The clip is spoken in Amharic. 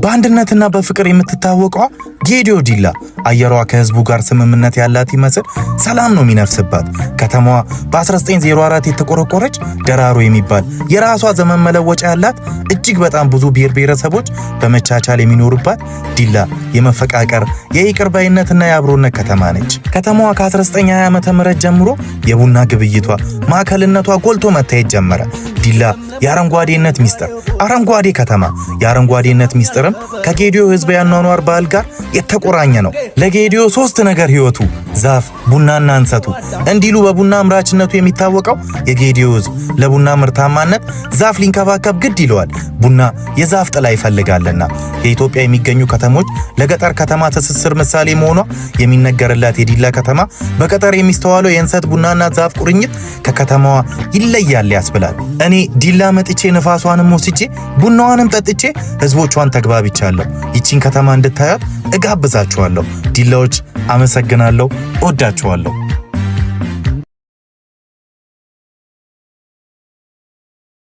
በአንድነትና በፍቅር የምትታወቀው ጌዲዮ ዲላ አየሯ ከህዝቡ ጋር ስምምነት ያላት ይመስል ሰላም ነው የሚነፍስባት። ከተማዋ በ1904 የተቆረቆረች ደራሮ የሚባል የራሷ ዘመን መለወጫ ያላት እጅግ በጣም ብዙ ብሔር ብሔረሰቦች በመቻቻል የሚኖሩባት ዲላ የመፈቃቀር የይቅር ባይነትና የአብሮነት ከተማ ነች። ከተማዋ ከ1920 ዓመተ ምህረት ጀምሮ የቡና ግብይቷ ማዕከልነቷ ጎልቶ መታየት ጀመረ። ዲላ የአረንጓዴነት ሚስጥር አረንጓዴ ከተማ የአረንጓዴነት ሚስጥርም ከጌዲዮ ህዝብ ያኗኗር ባህል ጋር የተቆራኘ ነው። ለጌዲዮ 3 ነገር ህይወቱ ዛፍ፣ ቡናና እንሰቱ እንዲሉ በቡና አምራችነቱ የሚታወቀው የጌዲዮ ህዝብ ለቡና ምርታማነት ዛፍ ሊንከባከብ ግድ ይለዋል። ቡና የዛፍ ጥላ ይፈልጋልና የኢትዮጵያ የሚገኙ ከተሞች ለገጠር ከተማ ትስስር ምሳሌ መሆኗ የሚነገርላት የዲላ ከተማ በገጠር የሚስተዋለው የእንሰት ቡናና ዛፍ ቁርኝት ከከተማዋ ይለያል ያስብላል። እኔ ዲላ መጥቼ ንፋሷንም ወስጄ ቡናዋንም ጠጥቼ ህዝቦቿን ተግባብቻለሁ። ይቺን ከተማ እንድታያት እጋብዛችኋለሁ። ዲላዎች አመሰግናለሁ፣ እወዳችኋለሁ።